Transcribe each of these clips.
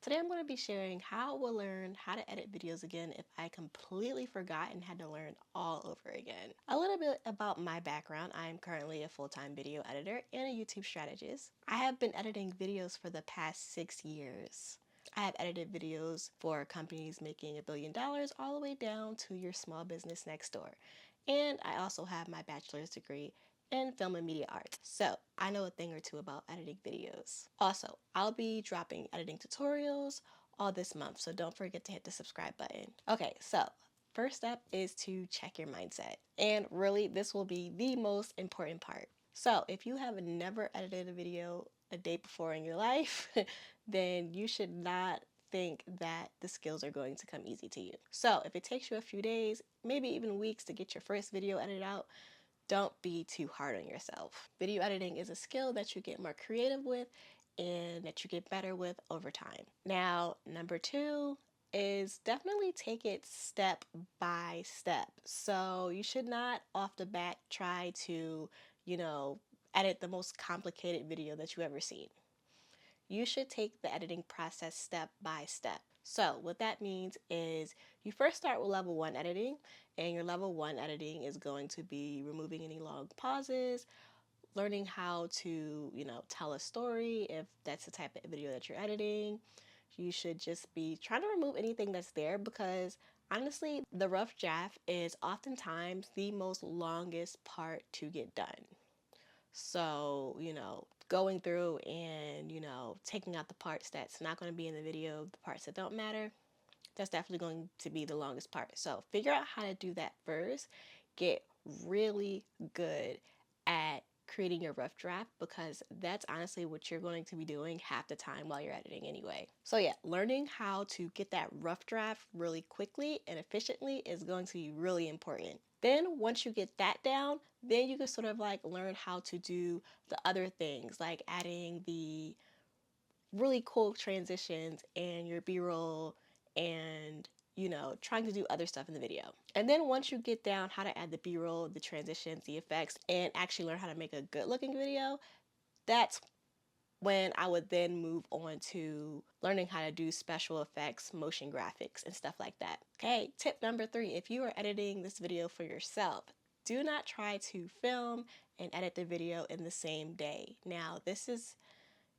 Today I'm going to be sharing how I will learn how to edit videos again if I completely forgot and had to learn all over again. A little bit about my background. I am currently a full-time video editor and a YouTube strategist. I have been editing videos for the past 6 years. I have edited videos for companies making $1 billion all the way down to your small business next door. And I also have my bachelor's degree in film and media arts. So I know a thing or two about editing videos. Also, I'll be dropping editing tutorials all this month, so don't forget to hit the subscribe button. Okay, so first step is to check your mindset. And really, this will be the most important part. So if you have never edited a video a day before in your life, then you should not think that the skills are going to come easy to you. So if it takes you a few days, maybe even weeks to get your first video edited out, don't be too hard on yourself. Video editing is a skill that you get more creative with and that you get better with over time. Now, number two is definitely take it step by step. So you should not off the bat try to, edit the most complicated video that you ever seen. You should take the editing process step by step. So what that means is you first start with level 1 editing, and your level 1 editing is going to be removing any long pauses, learning how to, tell a story if that's the type of video that you're editing. You should just be trying to remove anything that's there because honestly, the rough draft is oftentimes the most longest part to get done. So, going through and, taking out the parts that's not going to be in the video, the parts that don't matter, that's definitely going to be the longest part. So, figure out how to do that first. Get really good at creating your rough draft because that's honestly what you're going to be doing half the time while you're editing anyway. So yeah, learning how to get that rough draft really quickly and efficiently is going to be really important. Then once you get that down, then you can sort of like learn how to do the other things like adding the really cool transitions and your B-roll and trying to do other stuff in the video. And then once you get down how to add the B-roll, the transitions, the effects, and actually learn how to make a good looking video, that's when I would then move on to learning how to do special effects, motion graphics, and stuff like that. Okay, tip number 3, if you are editing this video for yourself, do not try to film and edit the video in the same day. Now,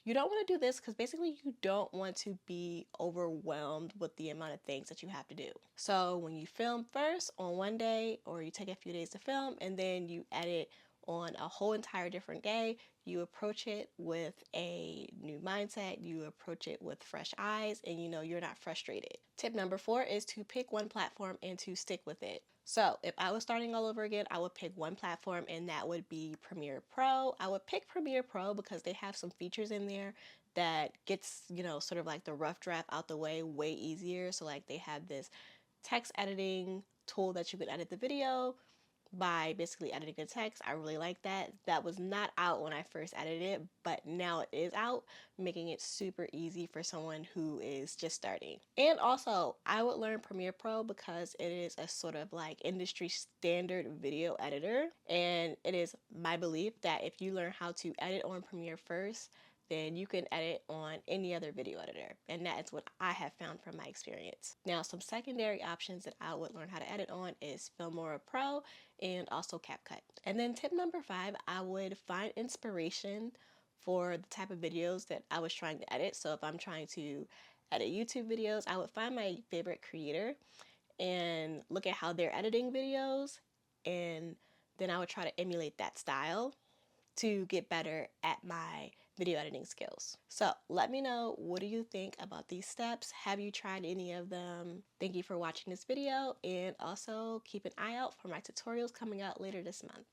you don't want to do this because basically you don't want to be overwhelmed with the amount of things that you have to do. So when you film first on one day, or you take a few days to film and then you edit on a whole entire different day, you approach it with a new mindset, you approach it with fresh eyes, and you're not frustrated. Tip number 4 is to pick one platform and to stick with it. So if I was starting all over again, I would pick one platform and that would be Premiere Pro. I would pick Premiere Pro because they have some features in there that gets, sort of like the rough draft out the way easier. So like they have this text editing tool that you can edit the video by basically editing a text. I really like that. That was not out when I first edited it, but now it is out, making it super easy for someone who is just starting. And also, I would learn Premiere Pro because it is a sort of like industry standard video editor. And it is my belief that if you learn how to edit on Premiere first, then you can edit on any other video editor. And that is what I have found from my experience. Now, some secondary options that I would learn how to edit on is Filmora Pro and also CapCut. And then tip number 5, I would find inspiration for the type of videos that I was trying to edit. So if I'm trying to edit YouTube videos, I would find my favorite creator and look at how they're editing videos, and then I would try to emulate that style to get better at my video editing skills. So let me know, what do you think about these steps? Have you tried any of them? Thank you for watching this video, and also keep an eye out for my tutorials coming out later this month.